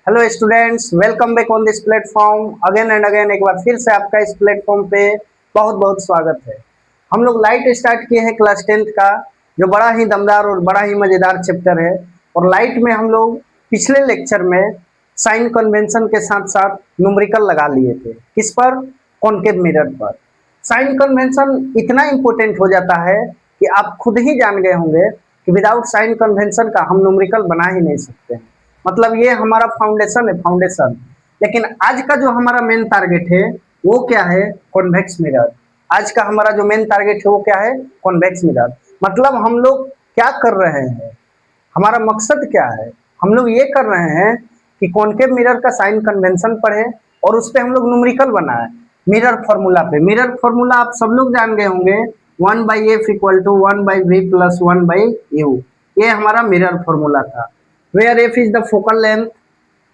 Hello students, welcome back on this platform again and again. एक बार फिर से आपका इस प्लेटफॉर्म पे बहुत बहुत स्वागत है। हम लोग लाइट स्टार्ट किए हैं क्लास 10th का, जो बड़ा ही दमदार और बड़ा ही मज़ेदार चैप्टर है। और लाइट में हम लोग पिछले लेक्चर में साइन कन्वेंशन के साथ साथ न्यूमेरिकल लगा लिए थे। किस पर? कॉनकेव मिरर पर। साइन कन्वेंशन इतना इम्पोर्टेंट हो जाता है कि आप खुद ही जान गए होंगे कि विदाउट साइन कन्वेंशन का हम न्यूमेरिकल बना ही नहीं सकते हैं। मतलब ये हमारा फाउंडेशन है, फाउंडेशन। लेकिन आज का जो हमारा मेन टारगेट है वो क्या है? Convex mirror. आज का हमारा जो मेन टारगेट है वो क्या है? Convex mirror. मतलब हम लोग क्या कर रहे हैं, हमारा मकसद क्या है? हम लोग ये कर रहे हैं कि कॉनकेव मिरर का साइन कन्वेंशन पढ़े और उस पर हम लोग न्यूमेरिकल बनाए मिरर फॉर्मूला पे। मिरर फॉर्मूला आप सब लोग जान गए होंगे, 1/f equal to 1/v plus 1/u। ये हमारा मिरर फॉर्मूला था। Where f is the focal length,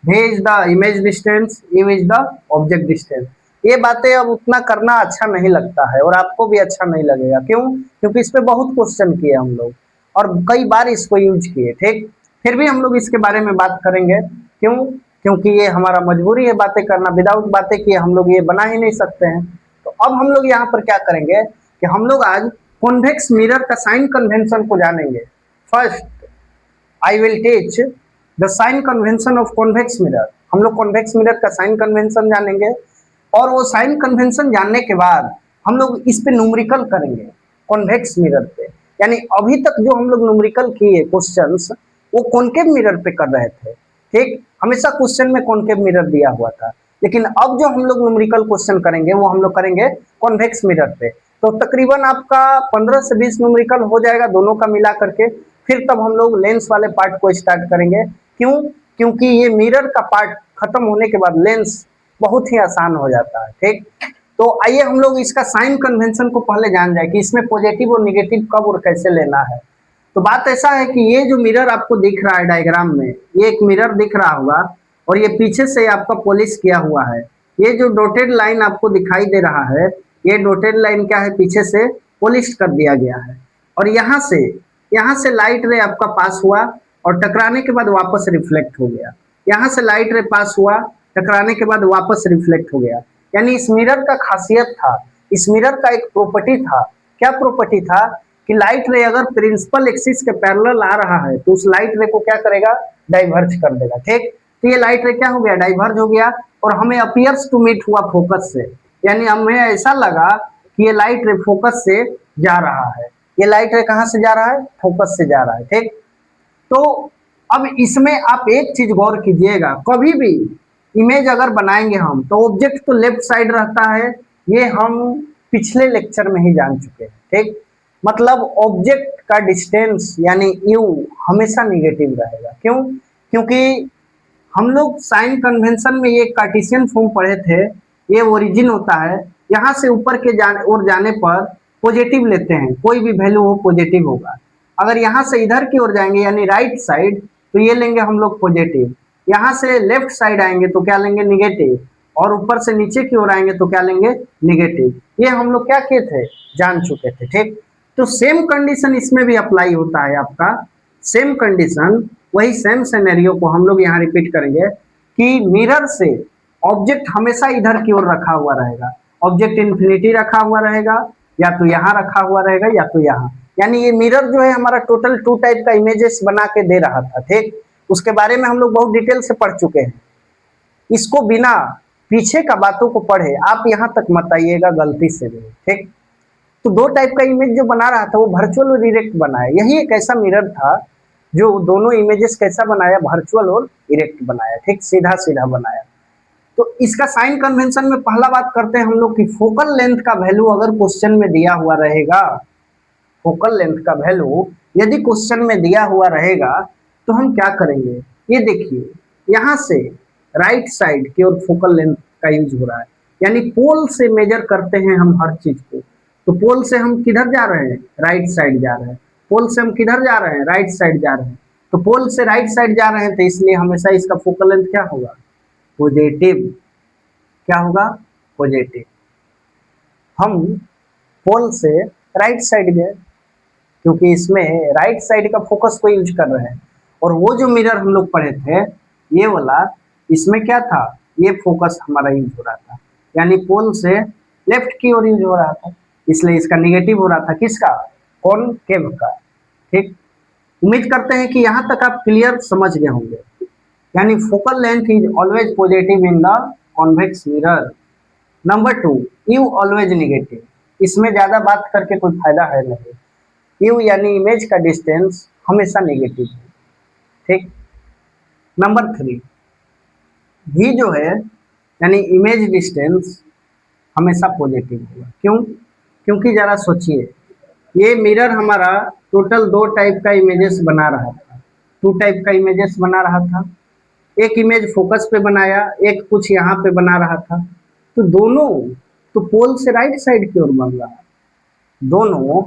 v is the image distance, u is the object distance। ये बातें अब उतना करना अच्छा नहीं लगता है और आपको भी अच्छा नहीं लगेगा। क्यों? क्योंकि इस पे बहुत क्वेश्चन किए हम लोग और कई बार इसको यूज किए। ठीक, फिर भी हम लोग इसके बारे में बात करेंगे। क्यों? क्योंकि ये हमारा मजबूरी है बातें करना। विदाउट बातें किए हम लोग ये बना ही नहीं सकते हैं। तो अब हम लोग यहाँ पर क्या करेंगे कि हम लोग आज कॉन्वेक्स मिरर का साइन कन्वेंशन को जानेंगे। First I will teach the sign convention of convex mirror। हम लोग कॉन्वेक्स मिरर का साइन कन्वेंशन जानेंगे और वो साइन कन्वेंशन जानने के बाद हम लोग इस पे न्यूमेरिकल करेंगे कॉन्वेक्स मिरर पे। यानी अभी तक जो हम लोग न्यूमेरिकल किए क्वेश्चंस वो कॉनकेव मिरर पे कर रहे थे। ठीक, हमेशा क्वेश्चन में कॉनकेव मिरर दिया हुआ था, लेकिन अब जो हम लोग न्यूमेरिकल क्वेश्चन करेंगे वो हम लोग करेंगे कॉन्वेक्स मिरर पे। तो तकरीबन आपका 15 से 20 न्यूमेरिकल हो जाएगा दोनों का मिला करके। फिर तब हम लोग लेंस वाले पार्ट को स्टार्ट करेंगे। क्यों? क्योंकि ये मिरर का पार्ट खत्म होने के बाद लेंस बहुत ही आसान हो जाता है। ठीक, तो आइए हम लोग इसका साइन कन्वेंशन को पहले जान जाए कि इसमें पॉजिटिव और निगेटिव कब और कैसे लेना है। तो बात ऐसा है कि ये जो मिरर आपको दिख रहा है डायग्राम में, ये एक मिरर दिख रहा होगा और ये पीछे से आपका पॉलिश किया हुआ है। ये जो डॉटेड लाइन आपको दिखाई दे रहा है, ये डॉटेड लाइन क्या है? पीछे से पॉलिश कर दिया गया है। और यहाँ से लाइट रे आपका पास हुआ और टकराने के बाद वापस रिफ्लेक्ट हो गया। यहाँ से लाइट रे पास हुआ, टकराने के बाद वापस रिफ्लेक्ट हो गया। यानी इस मिरर का खासियत था, इस मिरर का एक प्रॉपर्टी था। क्या प्रॉपर्टी था? कि लाइट रे अगर प्रिंसिपल एक्सिस के पैरेलल आ रहा है तो उस लाइट रे को क्या करेगा? डाइवर्ज कर देगा। ठीक, तो ये लाइट रे क्या हो गया? डाइवर्ज हो गया और हमें अपीयर्स टू मीट हुआ फोकस से। यानी हमें ऐसा लगा कि ये लाइट रे फोकस से जा रहा है। ये लाइट रे कहाँ से जा रहा है? फोकस से जा रहा है। ठीक, तो अब इसमें आप एक चीज गौर कीजिएगा, कभी भी इमेज अगर बनाएंगे हम तो ऑब्जेक्ट तो लेफ्ट साइड रहता है, ये हम पिछले लेक्चर में ही जान चुके हैं। ठीक, मतलब ऑब्जेक्ट का डिस्टेंस यानी यू हमेशा निगेटिव रहेगा। क्यों? क्योंकि हम लोग साइन कन्वेंशन में ये कार्टेशियन फॉर्म पढ़े थे। ये ओरिजिन होता है, यहाँ से ऊपर के जाने पर पॉजिटिव लेते हैं, कोई भी वैल्यू हो पॉजिटिव होगा। अगर यहाँ से इधर की ओर जाएंगे यानी राइट साइड तो ये लेंगे हम लोग पॉजिटिव। यहाँ से लेफ्ट साइड आएंगे तो क्या लेंगे? निगेटिव। और ऊपर से नीचे की ओर आएंगे तो क्या लेंगे? निगेटिव। ये हम लोग क्या किए थे? जान चुके थे। ठीक, तो सेम कंडीशन इसमें भी अप्लाई होता है आपका। सेम कंडीशन, वही सेम सिनेरियो को हम लोग यहाँ रिपीट करेंगे कि मिरर से ऑब्जेक्ट हमेशा इधर की ओर रखा हुआ रहेगा। ऑब्जेक्ट इन्फिनिटी रखा हुआ रहेगा, या तो यहाँ रखा हुआ रहेगा या तो यहाँ। यानी ये मिरर जो है हमारा टोटल 2 टाइप का इमेजेस बना के दे रहा था। ठीक, उसके बारे में हम लोग बहुत डिटेल से पढ़ चुके हैं। इसको बिना पीछे का बातों को पढ़े आप यहाँ तक मत आइएगा गलती से भी। ठीक, तो 2 टाइप का इमेज जो बना रहा था वो वर्चुअल और इरेक्ट बनाया। यही एक ऐसा मिरर था जो दोनों इमेजेस कैसा बनाया? वर्चुअल और इरेक्ट बनाया। ठीक, सीधा सीधा बनाया। तो इसका साइन कन्वेंशन में पहला बात करते हैं हम लोग कि फोकल लेंथ का वैल्यू अगर क्वेश्चन में दिया हुआ रहेगा, फोकल लेंथ का वैल्यू यदि क्वेश्चन में दिया हुआ रहेगा तो हम क्या करेंगे? ये देखिए, यहाँ से राइट साइड की ओर फोकल लेंथ का यूज हो रहा है। यानी पोल से मेजर करते हैं हम हर चीज को। तो पोल से हम किधर जा रहे हैं? राइट साइड जा रहे हैं। पोल से हम किधर जा रहे हैं? राइट साइड जा रहे हैं। तो पोल से राइट साइड जा रहे हैं तो इसलिए हमेशा इसका फोकल लेंथ क्या होगा? पॉजिटिव। क्या होगा? पॉजिटिव। हम पोल से राइट साइड गए क्योंकि इसमें राइट साइड का फोकस को यूज कर रहे हैं। और वो जो मिरर हम लोग पढ़े थे ये वाला, इसमें क्या था, ये फोकस हमारा यूज हो रहा था, यानी पोल से लेफ्ट की ओर यूज हो रहा था, इसलिए इसका निगेटिव हो रहा था, किसका, कॉनकेव का। ठीक, उम्मीद करते हैं कि यहाँ तक आप क्लियर समझ गए होंगे। यानी focal length is always positive in the convex mirror. Number 2, you always negative. इसमें ज्यादा बात करके कोई फायदा है नहीं। यू यानी इमेज का डिस्टेंस हमेशा नेगेटिव है। ठीक, नंबर 3, भी जो है यानी इमेज डिस्टेंस हमेशा पॉजिटिव होगा। क्यों, क्योंकि जरा सोचिए, ये मिरर हमारा टोटल 2 टाइप का इमेजेस बना रहा था, 2 टाइप का इमेजेस बना रहा था। एक इमेज फोकस पे बनाया, एक कुछ यहाँ पे बना रहा था, तो दोनों तो पोल से राइट साइड की ओर बन रहा है, दोनों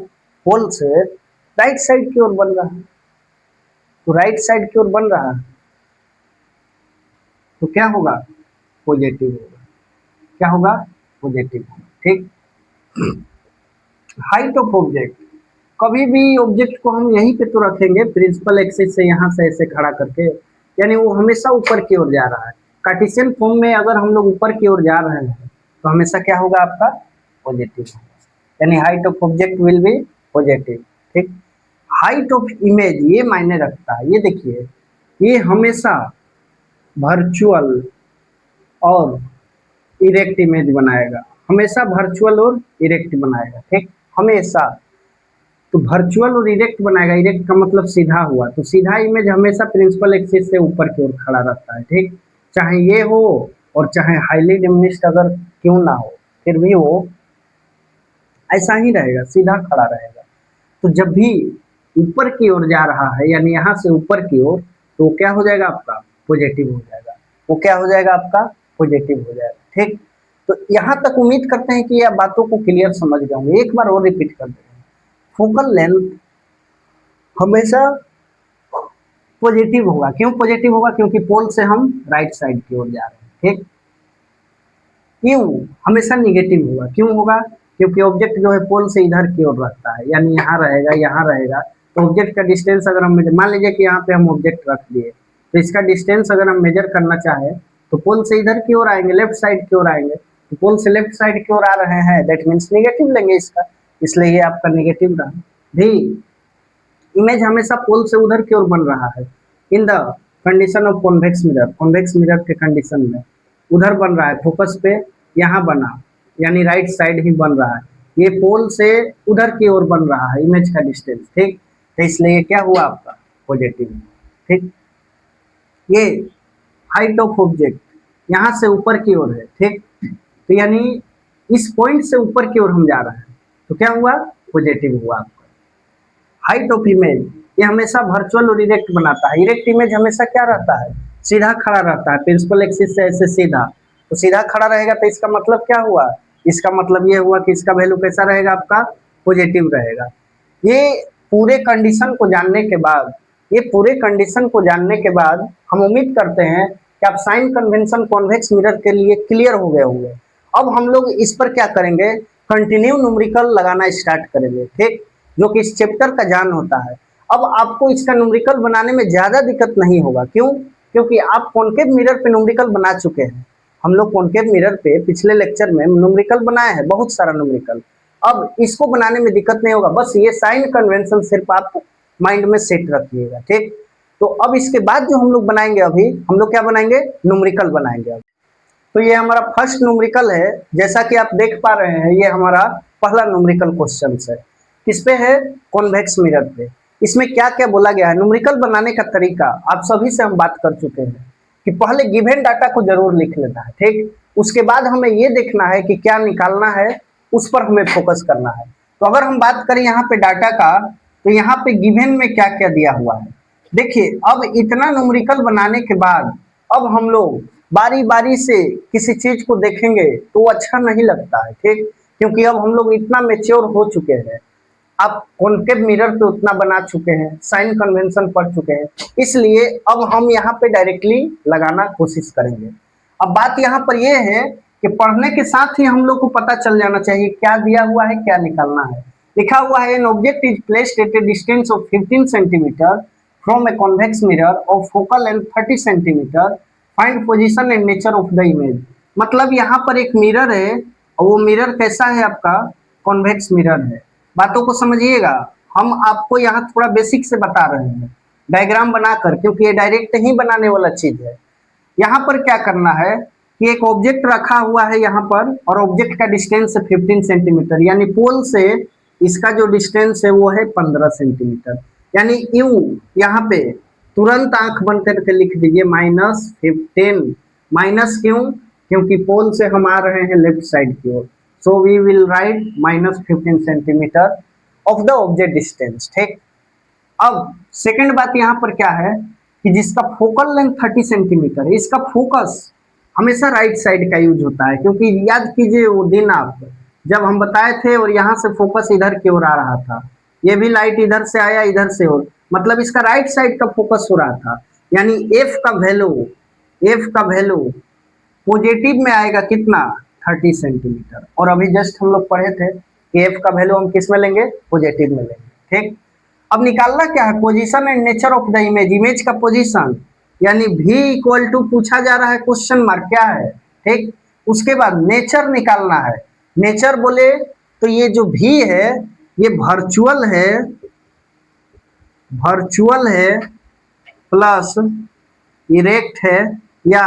पोल से राइट साइड की ओर बन रहा है, तो राइट साइड की ओर बन रहा है तो क्या होगा, पॉजिटिव होगा। क्या होगा, पॉजिटिव होगा। ठीक, हाइट ऑफ ऑब्जेक्ट, कभी भी ऑब्जेक्ट को हम यहीं पे तो रखेंगे प्रिंसिपल एक्सिस से, यहाँ से ऐसे खड़ा करके, यानी वो हमेशा ऊपर की ओर जा रहा है। कार्टेशियन फॉर्म में अगर हम लोग ऊपर की ओर जा रहे हैं तो हमेशा क्या होगा, आपका पॉजिटिव होगा, यानी height of object will be positive. ठीक, हाइट ऑफ इमेज ये मायने रखता है, ये देखिए, ये हमेशा वर्चुअल और इरेक्ट इमेज बनाएगा, हमेशा वर्चुअल और इरेक्ट बनाएगा। ठीक, हमेशा, तो वर्चुअल और इरेक्ट बनाएगा, इरेक्ट का मतलब सीधा हुआ, तो सीधा इमेज हमेशा प्रिंसिपल एक्सिस से ऊपर की ओर खड़ा रहता है। ठीक, चाहे ये हो और चाहे हाईली डिमिनिश्ड अगर क्यों ना हो, फिर भी वो ऐसा ही रहेगा, सीधा खड़ा रहेगा। तो जब भी ऊपर की ओर जा रहा है, यानी यहाँ से ऊपर की ओर, तो क्या हो जाएगा, आपका पॉजिटिव हो जाएगा। वो क्या हो जाएगा, आपका पॉजिटिव हो जाएगा। ठीक, तो यहाँ तक उम्मीद करते हैं कि यह बातों को क्लियर समझ गए होंगे। एक बार और रिपीट कर दें, फोकल लेंथ हमेशा पॉजिटिव होगा। क्यों पॉजिटिव होगा, क्योंकि पोल से हम राइट साइड की ओर जा रहे हैं। ठीक, यू हमेशा निगेटिव होगा। क्यों होगा, क्योंकि ऑब्जेक्ट जो है पोल से इधर की ओर रहता है, यानी यहाँ रहेगा, यहाँ रहेगा, तो ऑब्जेक्ट का डिस्टेंस अगर हम मान लीजिए कि यहाँ पे हम ऑब्जेक्ट रख दिए, तो इसका डिस्टेंस अगर हम मेजर करना चाहें तो पोल से इधर की ओर आएंगे, लेफ्ट साइड की ओर आएंगे, तो पोल से लेफ्ट साइड की ओर आ रहे हैं, दैट मीन्स निगेटिव लेंगे इसका, इसलिए ये आपका निगेटिव रहा। भी इमेज हमेशा पोल से उधर की ओर बन रहा है, in the condition of convex mirror, convex mirror के कंडीशन में उधर बन रहा है, फोकस पे यहाँ बना, यानी राइट साइड ही बन रहा है, ये पोल से उधर की ओर बन रहा है इमेज का डिस्टेंस। ठीक, तो इसलिए क्या हुआ, आपका पॉजिटिव। ठीक, ये हाइट ऑफ ऑब्जेक्ट यहाँ से ऊपर की ओर है। ठीक, तो यानी इस पॉइंट से ऊपर की ओर हम जा रहे हैं, तो क्या हुआ, पॉजिटिव हुआ आपका। हाइट ऑफ इमेज ये हमेशा वर्चुअल और इरेक्ट बनाता है। इरेक्ट इमेज हमेशा क्या रहता है, सीधा खड़ा रहता है, प्रिंसिपल एक्सिस से ऐसे सीधा, तो सीधा खड़ा रहेगा, तो इसका मतलब क्या हुआ, इसका मतलब ये हुआ कि इसका वैल्यू कैसा रहेगा, आपका पॉजिटिव रहेगा। ये पूरे कंडीशन को जानने के बाद, ये पूरे कंडीशन को जानने के बाद हम उम्मीद करते हैं कि आप साइन कन्वेंशन कॉन्वेक्स मिरर के लिए क्लियर हो गए होंगे। अब हम लोग इस पर क्या करेंगे, कंटिन्यू न्यूमेरिकल लगाना स्टार्ट करेंगे। ठीक, जो कि इस चैप्टर का जान होता है। अब आपको इसका न्यूमेरिकल बनाने में ज़्यादा दिक्कत नहीं होगा। क्यों, क्योंकि आप कॉन्केव मिरर पे न्यूमेरिकल बना चुके हैं। हम लोग कॉन्केव मिरर पे पिछले लेक्चर में न्यूमेरिकल बनाए हैं, बहुत सारा न्यूमेरिकल। अब इसको बनाने में दिक्कत नहीं होगा, बस ये साइन कन्वेंशन सिर्फ आप माइंड में सेट रखिएगा। ठीक, तो अब इसके बाद जो हम लोग बनाएंगे, अभी हम लोग क्या बनाएंगे, न्यूमेरिकल बनाएंगे। तो ये हमारा फर्स्ट न्यूमेरिकल है, जैसा कि आप देख पा रहे हैं, ये हमारा पहला न्यूमेरिकल क्वेश्चन है। किस पे है, कॉन्वेक्स मिरर पे। इसमें क्या क्या बोला गया है, न्यूमेरिकल बनाने का तरीका आप सभी से हम बात कर चुके हैं कि पहले गिवन डाटा को जरूर लिख लेना है। ठीक, उसके बाद हमें ये देखना है कि क्या निकालना है, उस पर हमें फोकस करना है। तो अगर हम बात करें यहाँ पे डाटा का, तो यहाँ पे गिवन में क्या क्या दिया हुआ है, देखिए। अब इतना न्यूमेरिकल बनाने के बाद अब हम लोग बारी बारी से किसी चीज को देखेंगे तो अच्छा नहीं लगता है। ठीक, क्योंकि अब हम लोग इतना मेच्योर हो चुके हैं, आप कॉन्केव मिरर पे उतना बना चुके हैं, साइन कन्वेंशन पढ़ चुके हैं, इसलिए अब हम यहाँ पे डायरेक्टली लगाना कोशिश करेंगे। अब बात यहाँ पर यह है कि पढ़ने के साथ ही हम लोग को पता चल जाना चाहिए क्या दिया हुआ है, क्या निकालना है। लिखा हुआ है, an object is placed at A distance of 15 centimetre from a convex mirror of focal length 30 centimetre, find position and nature of the image. मतलब यहाँ पर एक मिरर है और वो मिरर कैसा है आपका, कॉन्वेक्स मिरर है। बातों को समझिएगा, हम आपको यहाँ थोड़ा बेसिक से बता रहे हैं डायग्राम बनाकर, क्योंकि ये डायरेक्ट ही बनाने वाला चीज है। यहाँ पर क्या करना है कि एक ऑब्जेक्ट रखा हुआ है यहाँ पर, और ऑब्जेक्ट का डिस्टेंस है 15 सेंटीमीटर, यानी पोल से इसका जो डिस्टेंस है वो है 15 सेंटीमीटर। यानी यू यहाँ पे तुरंत आंख बंद करके लिख दीजिए -15। माइनस क्यों, क्योंकि पोल से हम आ रहे हैं लेफ्ट साइड की ओर, so we will write -15 centimetre of the object distance. ठीक, अब सेकंड बात यहाँ पर क्या है कि जिसका फोकल लेंथ 30 सेंटीमीटर है, इसका फोकस हमेशा राइट साइड का यूज होता है, क्योंकि याद कीजिए वो दिन आप जब हम बताए थे और यहाँ से फोकस इधर की ओर आ रहा था, ये भी लाइट इधर से आया इधर से हो, मतलब इसका राइट साइड का फोकस हो रहा था। यानी एफ का वैल्यू पॉजिटिव में आएगा कितना, 30 सेंटीमीटर। और अभी जस्ट हम लोग पढ़े थे कि एफ का वैल्यू हम किस में लेंगे, पॉजिटिव में लेंगे। ठीक, अब निकालना क्या है, position and nature of the image, image का पोजीशन, यानी v इक्वल टू पूछा जा रहा है क्वेश्चन मार्क क्या है। ठीक, उसके बाद नेचर निकालना है। नेचर बोले तो ये जो v है ये वर्चुअल है प्लस इरेक्ट है या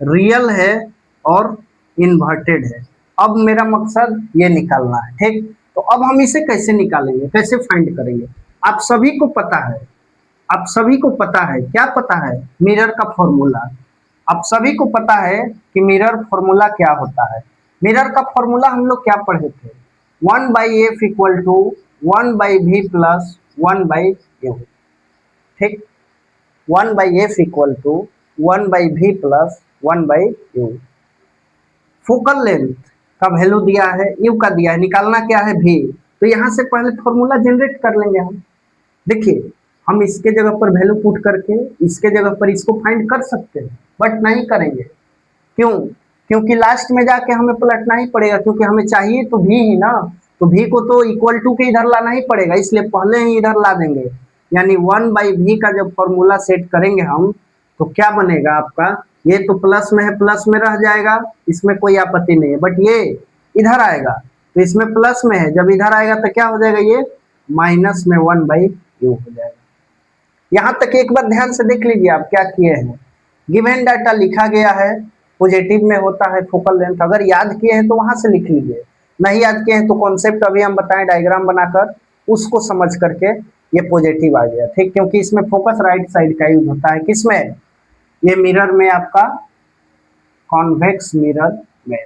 रियल है और इन्वर्टेड है। अब मेरा मकसद ये निकालना है। ठीक, तो अब हम इसे कैसे निकालेंगे, कैसे फाइंड करेंगे। आप सभी को पता है, क्या पता है, मिरर का फॉर्मूला। आप सभी को पता है कि मिरर फॉर्मूला क्या होता है। मिरर का फॉर्मूला हम लोग क्या पढ़े थे, 1/f equal to 1/v plus 1/u। ठीक, 1/f equal to 1/v plus 1/u। Focal length का वैल्यू दिया है, यू का दिया है, निकालना क्या है, v। तो यहाँ से पहले फॉर्मूला जनरेट कर लेंगे हम। देखिए, हम इसके जगह पर वैल्यू पुट करके इसके जगह पर इसको फाइंड कर सकते हैं, बट नहीं करेंगे। क्यों, क्योंकि लास्ट में जाके हमें पलटना ही पड़ेगा, क्योंकि हमें चाहिए तो भी ही ना, तो भी को तो इक्वल टू के इधर लाना ही पड़ेगा, इसलिए पहले ही इधर ला देंगे। यानी 1/v का जब फॉर्मूला सेट करेंगे हम, तो क्या बनेगा आपका, ये तो प्लस में है, प्लस में रह जाएगा, इसमें कोई आपत्ति नहीं है, बट ये इधर आएगा तो इसमें प्लस में है, जब इधर आएगा तो क्या हो जाएगा, ये माइनस में 1/u हो जाएगा। यहाँ तक एक बार ध्यान से देख लीजिए आप क्या किए हैं। गिवन डाटा लिखा गया है, पॉजिटिव में होता है फोकल लेंथ। अगर याद किए हैं तो वहां से लिख लीजिए, नहीं याद किए हैं तो कॉन्सेप्ट अभी हम बताएं डायग्राम बनाकर, उसको समझ करके ये पॉजिटिव आ गया। ठीक, क्योंकि इसमें फोकस राइट साइड का यूज होता है, किसमें, ये मिरर में, आपका कॉन्वेक्स मिरर में।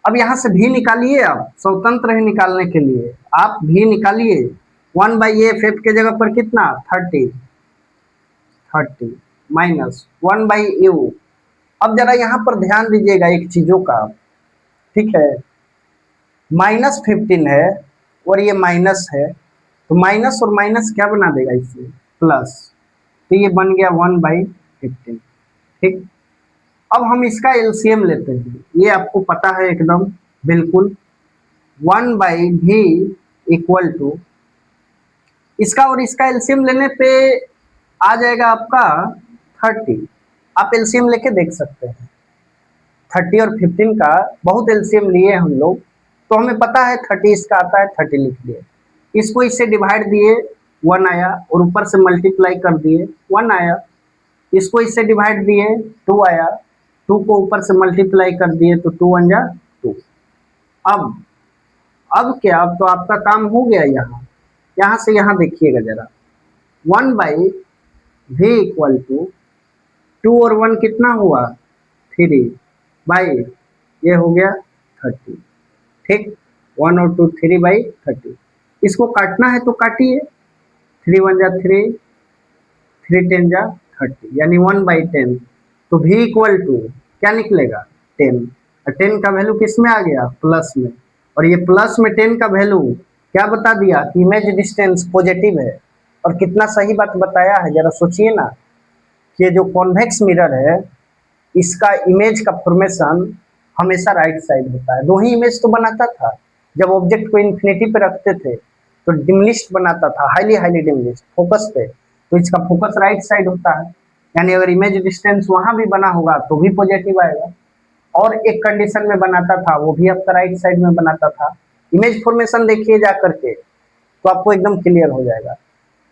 अब यहाँ से भी निकालिए, आप स्वतंत्र है निकालने के लिए, आप भी निकालिए। 1/f, f के जगह पर कितना, 30 माइनस 1/u। अब जरा यहाँ पर ध्यान दीजिएगा एक चीजों का, ठीक है, -15 है और ये माइनस है, तो माइनस और माइनस क्या बना देगा इसमें, प्लस, तो ये बन गया 1/15। ठीक, अब हम इसका एलसीएम लेते हैं, ये आपको पता है एकदम बिल्कुल, 1/v इक्वल टू, इसका और इसका एलसीएम लेने पे आ जाएगा आपका 30। आप एलसीएम लेके देख सकते हैं, 30 और 15 का बहुत एलसीएम लिए हम लोग, तो हमें पता है 30 इसका आता है, 30 लिख दिए, इसको इससे डिवाइड दिए 1 आया, और ऊपर से मल्टीप्लाई कर दिए 1 आया, इसको इससे डिवाइड दिए 2 आया, 2 को ऊपर से मल्टीप्लाई कर दिए तो 2 1 जा 2। अब क्या, अब तो आपका काम हो गया। यहाँ से यहाँ देखिएगा जरा, 1/v इक्वल टू 2 और 1 कितना हुआ, 3 बाई ये हो गया 30। ठीक, 1 और 2 3/30। इसको काटना है तो काटिए, 3 1 जा 3, 3 10 जा 30, यानी 1/10। तो v इक्वल टू क्या निकलेगा, 10। और 10 का वैल्यू किस में आ गया, प्लस में, और ये प्लस में 10 का वैल्यू क्या बता दिया कि इमेज डिस्टेंस पॉजिटिव है। और कितना सही बात बताया है, जरा सोचिए ना, कि ये जो कॉन्वेक्स मिरर है इसका इमेज का फॉर्मेशन हमेशा राइट साइड होता है। दो ही इमेज तो बनाता था, जब ऑब्जेक्ट को इन्फिनिटी पे रखते थे तो डिमलिस्ट बनाता था, हाईली डिमलिस्ट फोकस पे, तो इसका फोकस राइट साइड होता है। यानी अगर इमेज डिस्टेंस वहां भी बना होगा तो भी पॉजिटिव आएगा। और एक कंडीशन में बनाता था वो भी आपका राइट साइड में बनाता था। इमेज फॉर्मेशन देखिए जा करके तो आपको एकदम क्लियर हो जाएगा।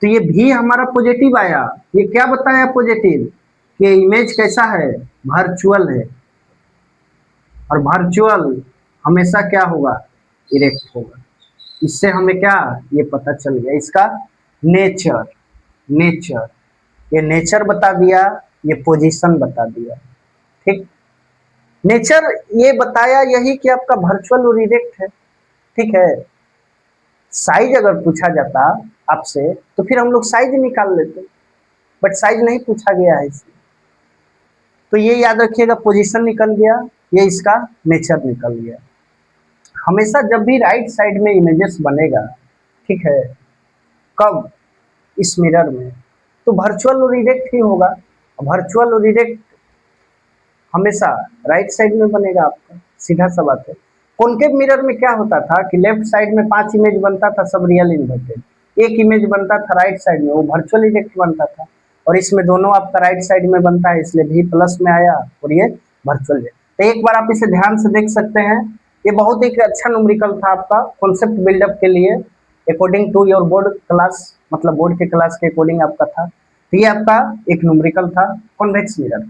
तो ये भी हमारा पॉजिटिव आया। ये क्या बताया पॉजिटिव, कि इमेज कैसा है, वर्चुअल है, और वर्चुअल हमेशा क्या होगा, इरेक्ट होगा। इससे हमें क्या ये पता चल गया, इसका नेचर। नेचर, ये नेचर बता दिया, ये पोजीशन बता दिया। ठीक, नेचर ये बताया यही कि आपका वर्चुअल और इरेक्ट है। ठीक है, साइज अगर पूछा जाता आपसे तो फिर हम लोग साइज निकाल लेते, बट साइज नहीं पूछा गया है इसमें। तो ये याद रखिएगा, पोजीशन निकल गया, ये इसका नेचर निकल गया। हमेशा जब भी राइट साइड में इमेजेस बनेगा, ठीक है, कब, इस मिरर में, तो वर्चुअल और इरेक्ट ही होगा। वर्चुअल और इरेक्ट हमेशा राइट साइड में बनेगा आपका, सीधा सा बात है। कॉनकेव मिरर में क्या होता था कि लेफ्ट साइड में 5 इमेज बनता था, सब रियल इन्वर्टेड। एक इमेज बनता था राइट साइड में, वो वर्चुअल इरेक्ट बनता था। और इसमें दोनों आपका राइट साइड में बनता है, इसलिए भी प्लस में आया और ये वर्चुअल है। तो एक बार आप इसे ध्यान से देख सकते हैं। ये बहुत एक अच्छा न्यूमेरिकल था आपका कॉन्सेप्ट बिल्डअप के लिए, according to your board class, मतलब बोर्ड के क्लास के अकॉर्डिंग आपका था। तो ये आपका एक न्यूमेरिकल था कॉन्वेक्स मिरर।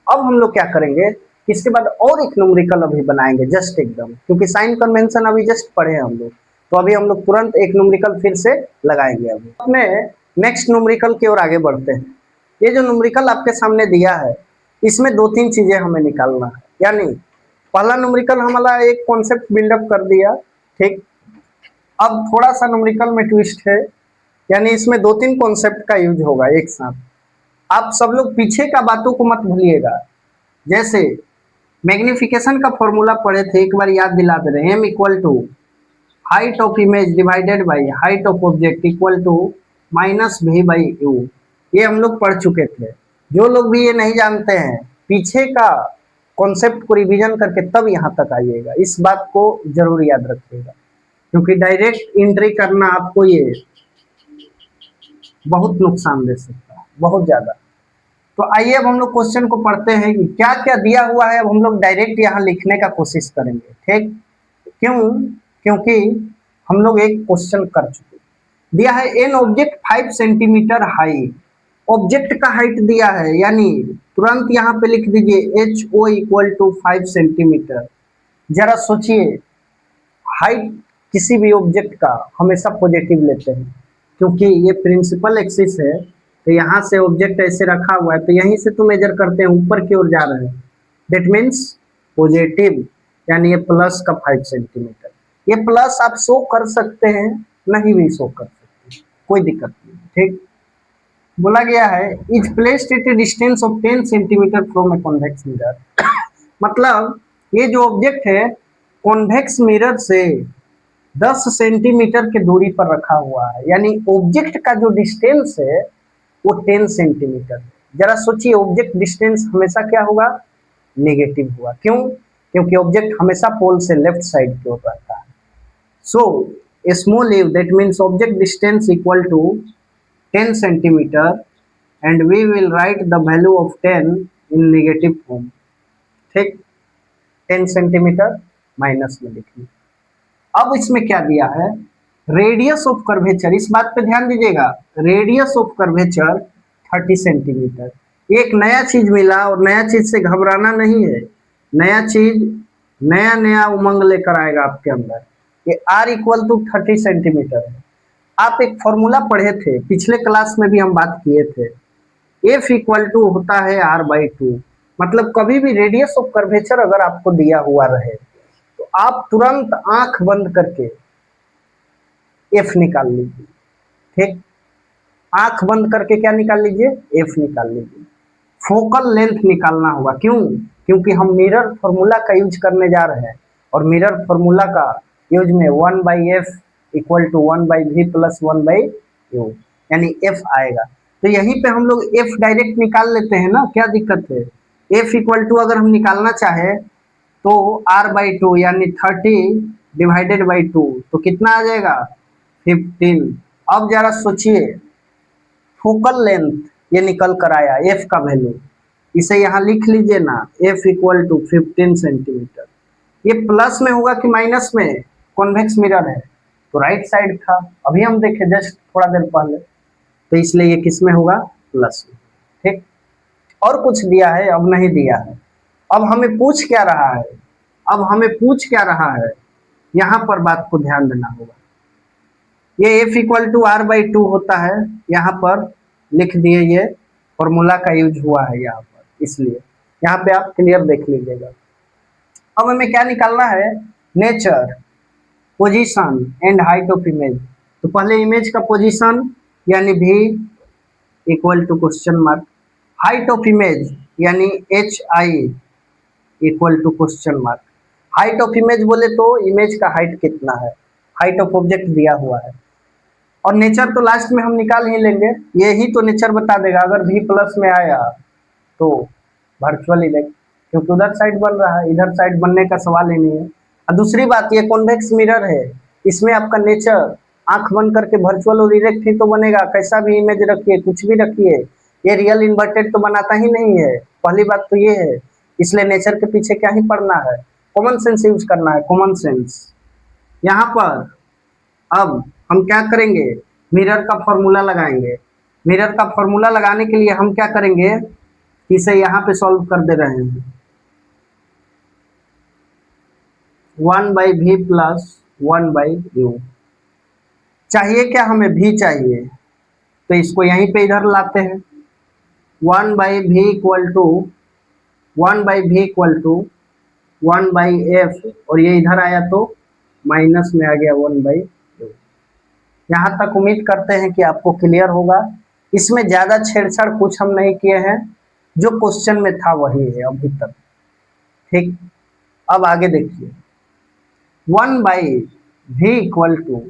अब हम लोग क्या करेंगे, इसके बाद और एक न्यूमेरिकल अभी बनाएंगे जस्ट एकदम, क्योंकि साइन कन्वेंशन अभी जस्ट पढ़े हैं हम लोग, तो अभी हम लोग तुरंत एक न्यूमेरिकल फिर से लगाएंगे। अभी अपने नेक्स्ट न्यूमेरिकल की ओर आगे बढ़ते हैं। ये जो न्यूमेरिकल आपके सामने दिया है, इसमें 2-3 चीजें हमें निकालना है। यानी पहला न्यूमेरिकल हमारा एक कॉन्सेप्ट बिल्डअप कर दिया, ठीक। अब थोड़ा सा न्यूमेरिकल में ट्विस्ट है, यानी इसमें 2-3 कॉन्सेप्ट का यूज होगा एक साथ। आप सब लोग पीछे का बातों को मत भूलिएगा। जैसे मैग्निफिकेशन का फॉर्मूला पढ़े थे, एक बार याद दिला दे रहे हैं। m equal to height of image divided by height of object equal to minus v by u. ये हम लोग पढ़ चुके थे। जो लोग भी ये नहीं जानते हैं, पीछे का कॉन्सेप्ट को रिवीजन करके तब यहाँ तक आइएगा। इस बात को जरूर याद रखिएगा, क्योंकि डायरेक्ट एंट्री करना आपको ये बहुत नुकसान दे सकता है, बहुत ज्यादा। तो आइए अब हम लोग क्वेश्चन को पढ़ते हैं कि क्या क्या दिया हुआ है। अब हम लोग डायरेक्ट यहाँ लिखने का कोशिश करेंगे, ठीक। क्यों, क्योंकि हम लोग एक क्वेश्चन कर चुके। दिया है एन ऑब्जेक्ट 5 सेंटीमीटर हाई। ऑब्जेक्ट का हाइट दिया है, यानी तुरंत यहाँ पे लिख दीजिए h o equal to 5 centimetre. जरा सोचिए, हाइट किसी भी ऑब्जेक्ट का हमेशा पॉजिटिव लेते हैं, क्योंकि ये प्रिंसिपल एक्सिस है। तो यहाँ से ऑब्जेक्ट ऐसे रखा हुआ है, तो यहीं से तो मेजर करते हैं, ऊपर की ओर जा रहे हैं, दैट मीन्स पॉजिटिव। यानी ये प्लस का 5 सेंटीमीटर। ये प्लस आप शो कर सकते हैं, नहीं भी शो कर सकते, कोई दिक्कत नहीं, ठीक। बोला गया है is placed at A distance of 10 centimetre from a convex mirror. मतलब ये जो ऑब्जेक्ट है कॉन्वेक्स मिरर से 10 सेंटीमीटर के दूरी पर रखा हुआ है, यानी ऑब्जेक्ट का जो डिस्टेंस है वो 10 सेंटीमीटर। जरा सोचिए, ऑब्जेक्ट डिस्टेंस हमेशा क्या होगा, नेगेटिव हुआ। क्यों, क्योंकि ऑब्जेक्ट हमेशा पोल से लेफ्ट साइड की ओर रहता है। So small u, that means object distance equal to 10 centimetre and we will write the value of 10 in negative form, ठीक। 10 सेंटीमीटर माइनस में लिखिए। अब इसमें क्या दिया है, रेडियस ऑफ कर्वेचर, इस बात पे ध्यान दीजिएगा, रेडियस ऑफ कर्वेचर 30 सेंटीमीटर। एक नया चीज मिला और नया चीज से घबराना नहीं है। नया चीज नया नया उमंग लेकर आएगा आपके अंदर। ये r इक्वल टू 30 सेंटीमीटर है। आप एक फॉर्मूला पढ़े थे, पिछले क्लास में भी हम बात किए थे, f इक्वल टू होता है r/2। मतलब कभी भी रेडियस ऑफ कर्वेचर अगर आपको दिया हुआ रहे तो आप तुरंत आंख बंद करके एफ निकाल लीजिए, ठीक। आंख बंद करके क्या निकाल लीजिए, एफ निकाल लीजिए। फोकल लेंथ निकालना होगा। क्यों, क्योंकि हम मिरर फॉर्मूला का यूज करने जा रहे हैं, और मिरर फॉर्मूला का यूज में 1/f equal to 1/v plus 1/u, यानी f आएगा। तो यहीं पे हम लोग f डायरेक्ट निकाल लेते हैं ना, क्या दिक्कत है। f इक्वल टू अगर हम निकालना चाहे तो r/2 यानी 30 डिवाइडेड बाई 2, तो कितना आ जाएगा, 15। अब जरा सोचिए, फोकल लेंथ ये निकल कर आया एफ का वैल्यू, इसे यहाँ लिख लीजिए ना, एफ इक्वल टू 15 सेंटीमीटर। ये प्लस में होगा कि माइनस में? कॉन्वेक्स मिरर है तो राइट साइड था, अभी हम देखे जस्ट थोड़ा देर पहले, तो इसलिए ये किस में होगा? प्लस में। ठीक, और कुछ दिया है? अब नहीं दिया है। अब हमें पूछ क्या रहा है? अब हमें पूछ क्या रहा है, यहाँ पर बात को ध्यान देना होगा। ये f equal to r by two होता है, यहाँ पर लिख दिए, ये फॉर्मूला का यूज हुआ है यहाँ पर, इसलिए यहाँ पे आप क्लियर देख लीजिएगा। अब हमें क्या निकालना है? Nature, position and height of image. तो पहले इमेज का पोजीशन यानी v equal to question mark, height of image यानी h i equal to question mark. Height of image बोले तो इमेज का हाइट कितना है, हाइट ऑफ ऑब्जेक्ट दिया हुआ है। और नेचर तो लास्ट में हम निकाल ही लेंगे, यही तो नेचर बता देगा। अगर v प्लस में आया तो वर्चुअल इमेज, क्योंकि उधर साइड बन रहा है, इधर साइड बनने का सवाल ही नहीं है। और दूसरी बात, ये कॉन्वेक्स मिरर है, इसमें आपका नेचर आंख बंद करके वर्चुअल और इरेक्ट ही तो बनेगा। कैसा भी इमेज रखिए, कुछ भी रखिए, ये रियल इन्वर्टेड तो बनाता ही नहीं है। पहली बात तो ये है, इसलिए नेचर के पीछे क्या ही पढ़ना है, कॉमन सेंस यूज करना है, कॉमन सेंस। यहाँ पर अब हम क्या करेंगे? मिरर का फॉर्मूला लगाएंगे। मिरर का फॉर्मूला लगाने के लिए हम क्या करेंगे? इसे यहाँ पे सॉल्व कर दे रहे हैं, 1/v प्लस 1/u। चाहिए क्या हमें? v चाहिए, तो इसको यहीं पे इधर लाते हैं, 1/v equal to 1/v equal to 1/f, और ये इधर आया तो माइनस में आ गया 1/u। यहाँ तक उम्मीद करते हैं कि आपको क्लियर होगा। इसमें ज़्यादा छेड़छाड़ कुछ हम नहीं किए हैं, जो क्वेश्चन में था वही है अभी तक। ठीक, अब आगे देखिए, 1/v इक्वल टू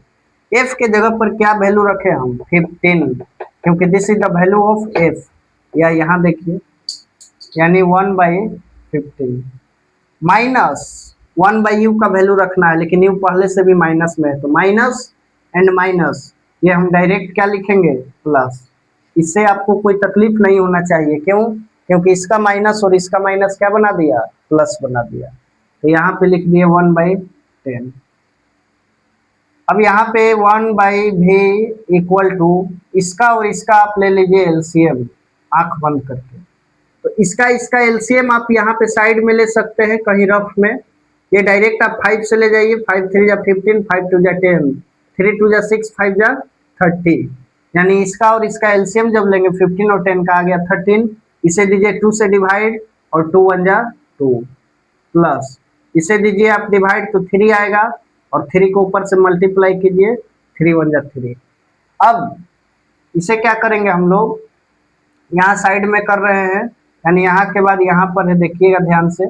f के जगह पर क्या वैल्यू रखे हम? 15, क्योंकि this is the value of f। या यहाँ देखिए, यानी 1/15 माइनस 1/u का वैल्यू रखना है, लेकिन u पहले से भी माइनस में है, तो माइनस एंड माइनस, ये हम डायरेक्ट क्या लिखेंगे? प्लस। इससे आपको कोई तकलीफ नहीं होना चाहिए, क्यों? क्योंकि इसका माइनस और इसका माइनस क्या बना दिया? प्लस बना दिया। तो यहाँ पे लिख दिए 1/10। अब यहाँ पे 1/v इक्वल टू इसका और इसका आप ले लीजिए एलसीएम आंख बंद करके। तो इसका एलसीएम आप यहाँ पे साइड में ले सकते हैं कहीं रफ में। ये डायरेक्ट आप 5 से ले जाइए, 5 3 जा 15, 5 2 जा 10, 3 2 जा 6, 5 जा 30। यानी इसका और इसका एलसीएम जब लेंगे 15 और 10 का आ गया 13, इसे दीजिए 2 से डिवाइड और 2 1 जा 2, प्लस इसे दीजिए आप डिवाइड तो 3 आएगा, और 3 को ऊपर से मल्टीप्लाई कीजिए, 3 1 जा 3। अब इसे क्या करेंगे हम लोग? यहाँ साइड में कर रहे हैं, यानी यहाँ के बाद यहाँ पर है, देखिएगा ध्यान से।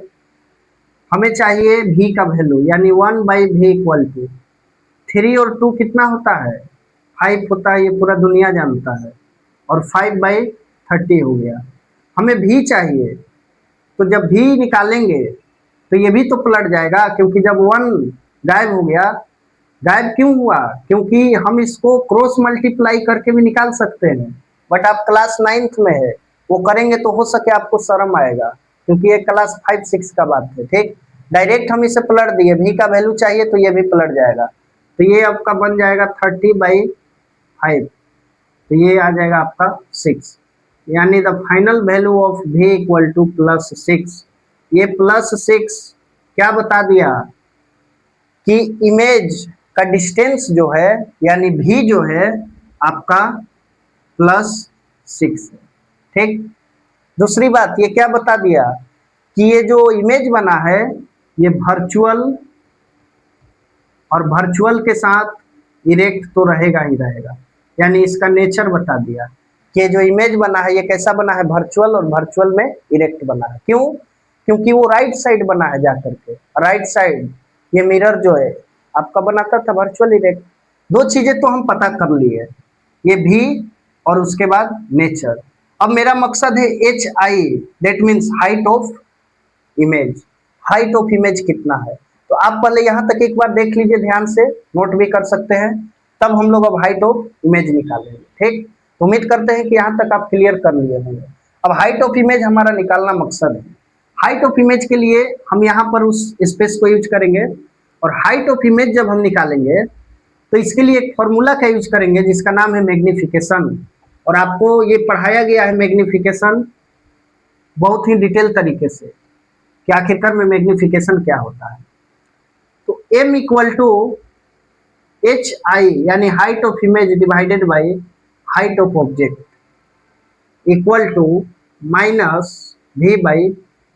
हमें चाहिए v का वैल्यू, यानी 1/v इक्वल टू 3 और 2 कितना होता है? 5 होता है, ये पूरा दुनिया जानता है, और 5/30 हो गया। हमें v चाहिए, तो जब v निकालेंगे तो ये भी तो पलट जाएगा, क्योंकि जब 1 गायब हो गया, गायब क्यों हुआ? क्योंकि हम इसको क्रॉस मल्टीप्लाई करके भी निकाल सकते हैं, बट आप क्लास 9th में है, वो करेंगे तो हो सके आपको शर्म आएगा, क्योंकि ये क्लास 5 6 का बात है। ठीक, डायरेक्ट हम इसे पलट दिए, v का वैल्यू चाहिए तो ये भी पलट जाएगा। तो ये आपका बन जाएगा 30/5, तो ये आ जाएगा आपका 6, यानी the final value of v equal to +6। ये +6 क्या बता दिया? कि इमेज का डिस्टेंस जो है, यानी v जो है आपका +6 है। ठीक, दूसरी बात ये क्या बता दिया? कि ये जो इमेज बना है ये वर्चुअल, और वर्चुअल के साथ इरेक्ट तो रहेगा ही रहेगा, यानी इसका नेचर बता दिया कि ये जो इमेज बना है ये कैसा बना है? वर्चुअल, और वर्चुअल में इरेक्ट बना है। क्यों? क्योंकि वो राइट साइड बना है जाकर के, राइट साइड ये मिरर जो है आपका बनाता था वर्चुअल इरेक्ट। दो चीजें तो हम पता कर लिए, ये भी और उसके बाद नेचर। अब मेरा मकसद है H I, that means height of image. Height of image कितना है? तो आप पहले यहाँ तक एक बार देख लीजिए ध्यान से, नोट भी कर सकते हैं, तब हम लोग अब हाइट ऑफ इमेज निकालेंगे। ठीक, तो उम्मीद करते हैं कि यहाँ तक आप क्लियर कर लिए होंगे। अब हाइट ऑफ इमेज हमारा निकालना मकसद है। हाइट ऑफ इमेज के लिए हम यहाँ पर उस स्पेस को यूज करेंगे, और हाइट ऑफ इमेज जब हम निकालेंगे तो इसके लिए एक फॉर्मूला का यूज करेंगे जिसका नाम है मैग्निफिकेशन। और आपको ये पढ़ाया गया है मैग्निफिकेशन बहुत ही डिटेल तरीके से कि आखिरकार में मैग्निफिकेशन क्या होता है। तो m equal to h i यानी height of image divided by height of object equal to minus v by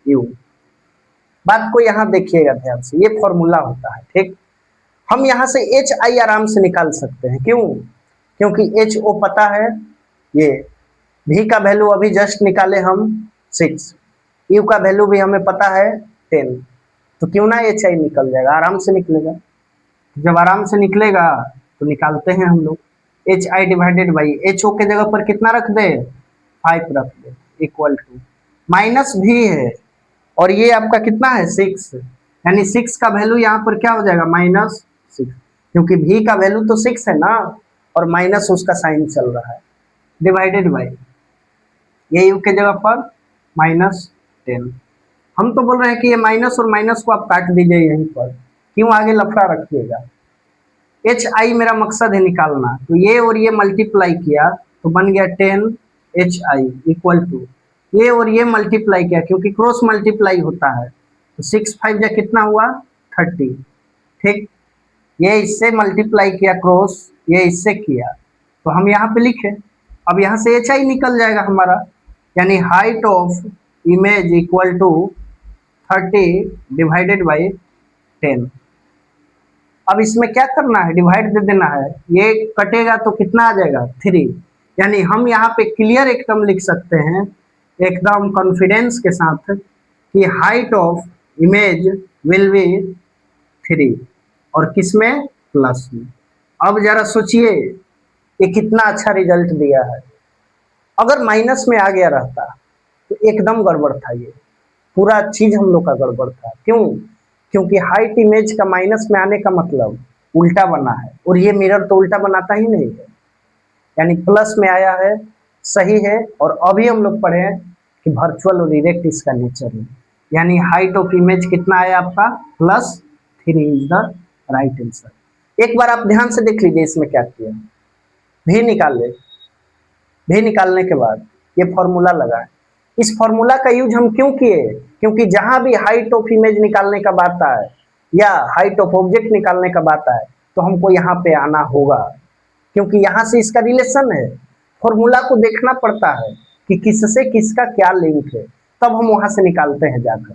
u. बात को यहाँ देखिएगा ध्यान से, ये फॉर्मूला होता है, ठीक। हम यहाँ से एच आई आराम से निकाल सकते हैं, क्यों? क्योंकि एच ओ पता है, ये v का वैल्यू अभी जस्ट निकाले हम 6, u का वैल्यू भी हमें पता है 10, तो क्यों ना एच आई निकल जाएगा, आराम से निकलेगा। जब आराम से निकलेगा तो निकालते हैं हम लोग। H i divided by h o के जगह पर कितना रख दे, 5 रख दे, इक्वल टू माइनस भी है, और ये आपका कितना है 6, यानी 6 का वैल्यू यहाँ पर क्या हो जाएगा -6, क्योंकि v का वैल्यू तो 6 है ना, और माइनस उसका साइन चल रहा है, डिवाइडेड बाई ये u के जगह पर -10। हम तो बोल रहे हैं कि ये माइनस और माइनस को आप काट दीजिए यहीं पर, क्यों आगे लफड़ा रखिएगा। एच आई मेरा मकसद है निकालना, तो ये और ये मल्टीप्लाई किया तो बन गया 10 एच आई इक्वल टू ये और ये मल्टीप्लाई किया क्योंकि क्रॉस मल्टीप्लाई होता है, तो 6 5 जा कितना हुआ 30, ठीक। ये इससे मल्टीप्लाई किया क्रॉस, ये इससे किया, तो हम यहाँ पे लिखे। अब यहाँ से एच आई निकल जाएगा हमारा, यानी height of image equal to 30 divided by 10। अब इसमें क्या करना है, डिवाइड दे देना है, ये कटेगा तो कितना आ जाएगा 3, यानी हम यहाँ पे क्लियर एकदम लिख सकते हैं एकदम कॉन्फिडेंस के साथ कि height of image will be 3, और किसमें प्लस में। अब जरा सोचिए ये कितना अच्छा रिजल्ट दिया है। अगर माइनस में आ गया रहता तो एकदम गड़बड़ था, ये पूरा चीज हम लोग का गड़बड़ था। क्यों? क्योंकि हाइट इमेज का माइनस में आने का मतलब उल्टा बना है, और ये मिरर तो उल्टा बनाता ही नहीं है, यानी प्लस में आया है, सही है। और अभी हम लोग पढ़े हैं कि वर्चुअल और डायरेक्ट इसका नेचर है, यानी हाइट ऑफ इमेज कितना आया आपका +3 इज द राइट आंसर। एक बार आप ध्यान से देख लीजिए इसमें क्या किया, भी निकाल ले, भी निकालने के बाद ये फॉर्मूला लगा है। इस फॉर्मूला का यूज हम क्यों किए? क्योंकि जहां भी हाइट ऑफ इमेज निकालने का बात आए या हाइट ऑफ ऑब्जेक्ट निकालने का बात आए तो हमको यहाँ पे आना होगा, क्योंकि यहाँ से इसका रिलेशन है। फॉर्मूला को देखना पड़ता है कि किससे किसका क्या लिंक है, तब हम वहां से निकालते हैं जाकर,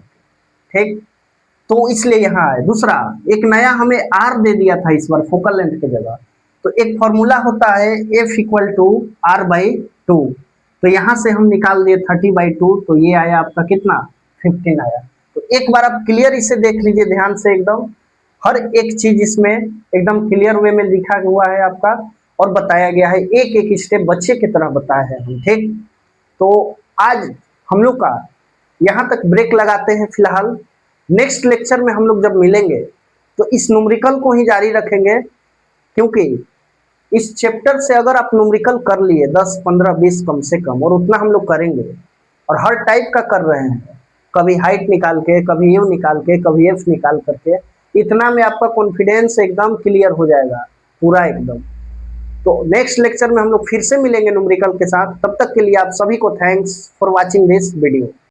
ठीक। तो इसलिए यहाँ है। दूसरा एक नया हमें आर दे दिया था इस बार फोकल लेंथ की जगह, तो एक फॉर्मूला होता है F इक्वल टू R/2, तो यहाँ से हम निकाल दिए 30/2, तो ये आया आपका कितना 15 आया। तो एक बार आप क्लियर इसे देख लीजिए ध्यान से, एकदम हर एक चीज इसमें एकदम क्लियर वे में लिखा हुआ है आपका, और बताया गया है, एक एक स्टेप बच्चे की तरह बताया है हम, ठीक। तो आज हम लोग का यहाँ तक ब्रेक लगाते हैं फिलहाल। नेक्स्ट लेक्चर में हम लोग जब मिलेंगे तो इस न्यूमेरिकल को ही जारी रखेंगे, क्योंकि इस चैप्टर से अगर आप न्यूमेरिकल कर लिए 10 15 20 कम से कम, और उतना हम लोग करेंगे, और हर टाइप का कर रहे हैं, कभी हाइट निकाल के, कभी यू निकाल के, कभी एफ निकाल करके, इतना में आपका कॉन्फिडेंस एकदम क्लियर हो जाएगा पूरा एकदम। तो नेक्स्ट लेक्चर में हम लोग फिर से मिलेंगे न्यूमेरिकल के साथ। तब तक के लिए आप सभी को thanks for watching this video.